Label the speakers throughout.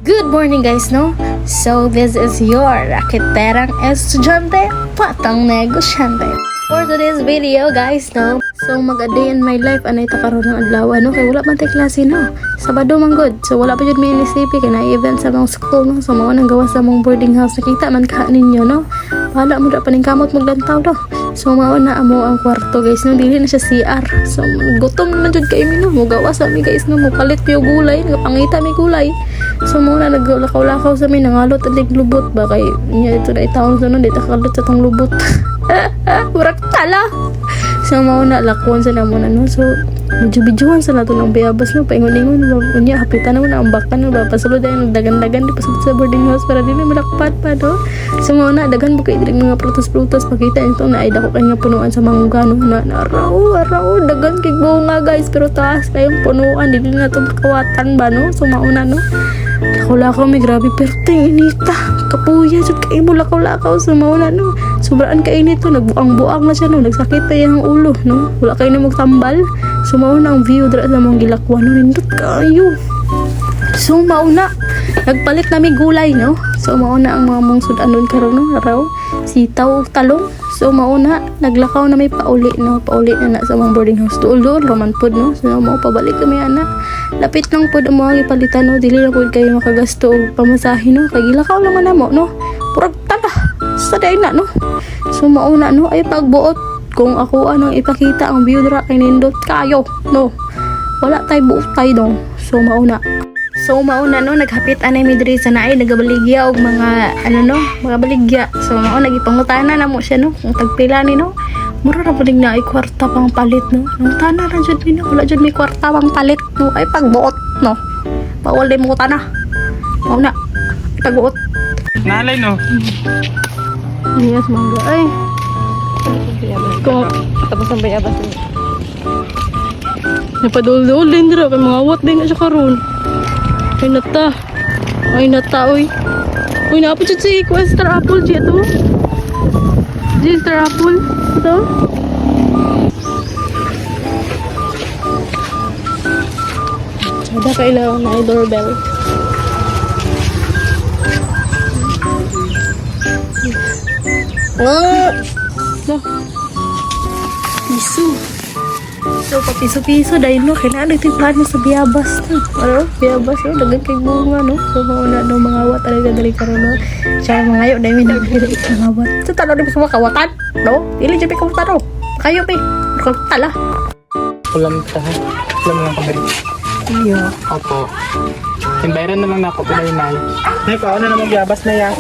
Speaker 1: Good morning guys, no? So this is your Rakiterang Estudyante, Patang Negosyante. For today's video guys, no? So mag-a day in my life, anay takaroon ng adlaw, no? Kaya wala man tayo klase, no? Sabado man good. So wala pa yun may inisipi, kaya na-event sa mga school, no? So mga nang gawa sa mga boarding house, nakita man ka ninyo, no? Wala mo na paningkamot maglantaw, no? So mga na amo ang kwarto guys, no? Dili na siya CR. So gutom naman dyan kayo, no? Mugawa sa mi guys, no? Mukalit piyo gulay, nagpangita mi gulay. So muna naglakaw-lakaw sa amin, nangalot at lubot ba kay niya ito na itaon sa nun, dito kalot sa tong lubot. Urak tala. So mauna lakuan sa namon no. So medyo-bidyohan sa nato ng bayabas no, paingon-ingon unya hapitan naman ang bakan no, pasulod ay dagan-dagan di pasud sa boarding house para dili malakpat pa no. So mauna dagan bukay diri mga prutas-prutas pakita ito na ay dako kay nga punuan sa manggano na araw dagan kay bunga guys pero taas kayong punuan dili na to kawatan ba no. So mauna no. Lakaw-lakaw may grabe perting inita kapuya jud kay mo lakaw-lakaw sa mauna no. Sobraan kainit to, nagbuang-buang na siya no, nagsakit pa yung ulo no. Wala kayo na magtambal. So mauna ang view dira sa mong gilakwan no, nindot kayo. So mauna nagpalit nami gulay no. So mauna ang mga mungsod anon karon no, araw sitaw talong. So mauna naglakaw na may pauli no, pauli na sa mga boarding house duol roman pod no. So mao pabalik kami ana. Lapit lang pod ang mga ipalitan no, dili na pod kayo makagasto og pamasahe no, kay gilakaw lang man namo no. Purag tala sa day na no. So mauna no ay pagbuot kung ako anong ipakita ang view dira kay nindot kayo no. Wala tay buot tay no. So mauna no naghapit anay mi diri sa naay nagabaligya og mga ano no, mga baligya. So mao nagipangutana na mo siya no kung tagpila ni no. Mura ra pud na ay kwarta pang palit no. Nang tana ra jud mi no, wala jud mi kwarta pang palit no. Ay pagbuot no. Bawal di mo tana. Mauna pagbuot.
Speaker 2: Nalay no.
Speaker 1: Yes, mangga ay. Kung
Speaker 3: Tapos ang bayabas din.
Speaker 1: napadul-dul din dira kay mga awat din na siya karon. Ay nata oy. Uy naapot jud si Star Apple di ato. Di Star Apple ito. Ada kailangan na doorbell. No. Piso. So, papiso-piso dahil no, kailangan nagtimplan mo sa biyabas no. Ano? Biyabas no, dagan kay bunga no. So, mauna no, mga awat talaga dali karon no. Siya mga ayo dahil may nagdili mga awat. So, talo din sa mga kawatan no. Dili dyan may kawatan no. Kayo may tala.
Speaker 2: Ulam ta. Ulam lang kami.
Speaker 1: Ayo.
Speaker 2: Opo. Timbayran na lang na ako pinay na. Nay, paano naman biyabas na yan?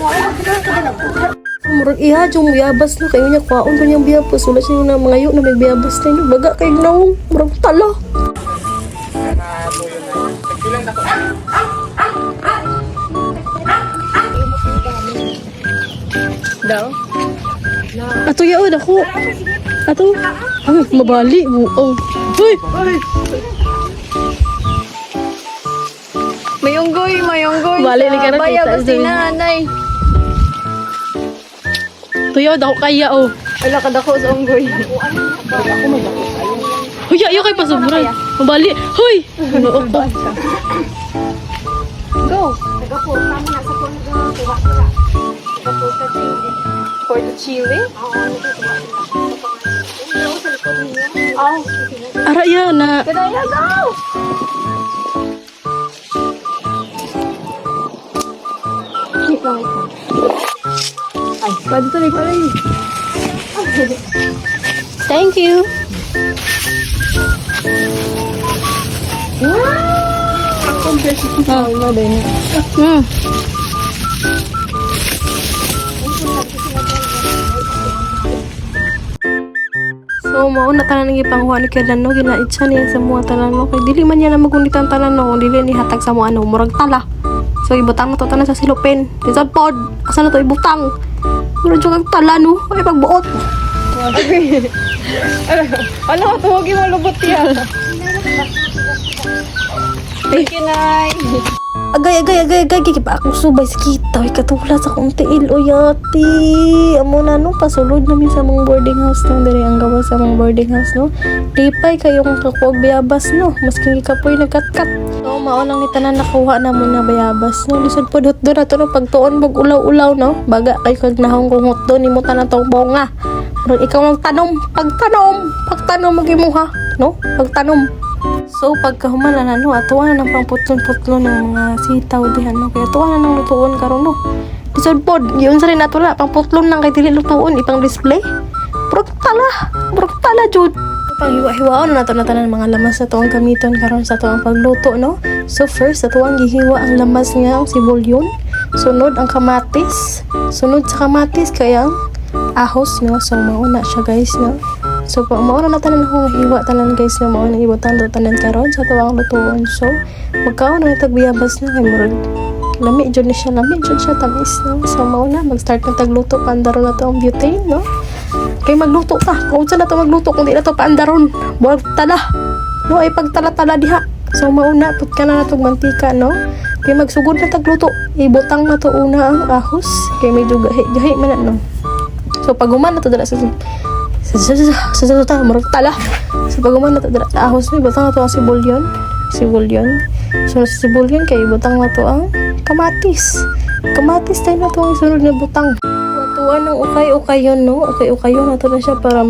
Speaker 1: Murag iha yung biyabas no. Kayo niya kwaon ko niyang biyabas. Wala siya na mga ayo na may biyabas na yun. Baga kay gnawong. Murag tala. Daw? Ato yaon ako. Ato. Ay, mabali. Oh. Hoy!
Speaker 3: Mayunggoy.
Speaker 1: Bali ni ka na kita.
Speaker 3: Bayabas din nanay.
Speaker 1: Tuyaw daw kaya oh.
Speaker 3: Wala ka dako sa unggoy.
Speaker 1: Hoy, ayaw kay pasubran. Mabali. Hoy!
Speaker 3: Go. For the chili?
Speaker 1: Ara ya na.
Speaker 3: Kadaya, go!
Speaker 1: Ay, pwede tuloy pala yun. Thank you. So, mao na tanan ng ipanghuha ni Kedan no, ginait siya niya sa mga tanan no. Kay dili man niya na magunitan tanan no, dili ni hatag sa mga ano, murag tala. So, ibutang na to tanan sa silupin. Disod pod, asa na to ibutang? Murag jud kag tala no, ay pagbuot.
Speaker 3: Ano, tuwagin mo lubot yan. Thank you, Nay.
Speaker 1: Agay, pa ako subay sa kita. Ay, katula sa kong tiil, o yati. Amo na, no, pasulod namin sa mga boarding house nang diri ang gawa sa mga boarding house, no. Lipay kayong kakuwag bayabas, no. Maski kapoy nagkat-kat. So, maulang itanan nakuha na mo na bayabas, no. Lisod po dot doon na to, no. Pagtuon, mag ulaw-ulaw, no. Baga kay kag nahong kung hotdo, ni mo tanang tong bonga. Pero ikaw magtanom, pagtanom, magimuha, no. Pagtanom. So, pagkahuman na no, atuwa na ng pangputlon-putlon ng mga sitaw dihan, no? Kaya atuwa na ng lutuon karon no. Lisod pod, yun sa rin natula, pangputlon ng kay dili lutuon, ipang display. Bruktala, jud. Paghiwa-hiwaon na nato na tanan mga lamas na to ang gamiton karon sa to ang pagluto, no? So, first, ato ang gihiwa ang lamas nga ang sibulyon. Sunod ang kamatis. Sunod sa kamatis kaya ang ahos, no? So, mauna siya, guys, no? So, mauna na tanan akong hiwa tanan, guys, no? Mauna ibutan do tanan karon sa tuwang lutuon. So, magkaon na tagbiyabas na kay murag lami jud siya, tamis, no? So, mauna mag-start na tagluto, pandaron na to ang butane, no? Kay magluto ta, kung saan na to magluto, kung di na to pandaron, buwag tala, no? Ay pagtala-tala diha. So, mauna, put ka na natong mantika, no? Kay magsugod na tagluto, ibutang na to una ang ahos, kay medyo gahi man, no? So, pag human na to dala sa marag tala. So, pag uman na to dala sa ahos, ibutang na to ang sibulyon. So, sa sibulyon kay ibutang na to ang kamatis tayo na to ang sunod na butang. Matuan ng ukay-ukayon, no? Ukay-ukayon na to na siya para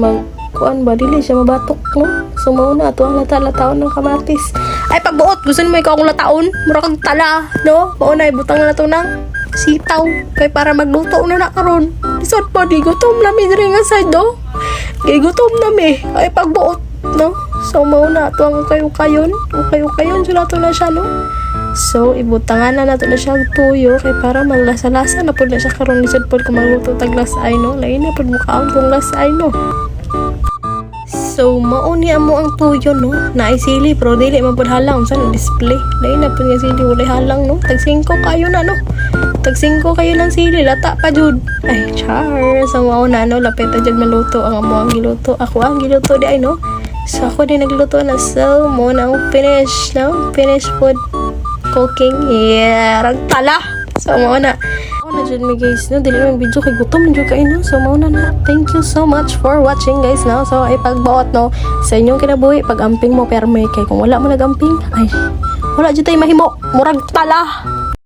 Speaker 1: kuan ba, dili siya mabatok, no? So, mauna ito ang lata-lataon ng kamatis. Ay, pagbuot, gusto mo ikaw akong lataon? Mura kang tala, no? Mauna, ibutang na to ng sitaw. Kay para magluto na karon. Isot po, di gutom namin rin nga side, no? Kay gutom namin. Ay, pagbuot, no? So, mauna ito ang ukay-ukayon. Ukay-ukayon, sila to na siya, no? So, ibutangan na nato na siya ang tuyo kay para maglasa-lasa na po na siya karon lisod po kung magluto tag lasay, no? Lain na po mukhaon kung lasay, no? So, mauni mo ang tuyo, no? Naay sili, pero dili man po halang sa display. Lain na po nga sili, wala halang, no? Tag 5 kayo na, no? Tag 5 kayo ng sili, lata pa jud. Ay, char. So, mauna, no? Lapit na jud maluto ang amo ang giluto. Ako ang giluto di ay, no? So, ako din nagluto na. So, muna ang finish, no? Finish food cooking. Yeah, ragtala. So, mauna. Na dyan may guys, no? Dili naman video kay gutom na dyan kayo, no? So, mauna na. Thank you so much for watching, guys, no? So, ay pagbaot, no? Sa inyong kinabuhi, pag-amping mo, perme kay kung wala mo nag-amping, ay, wala dyan tayo mahimo. Murag tala.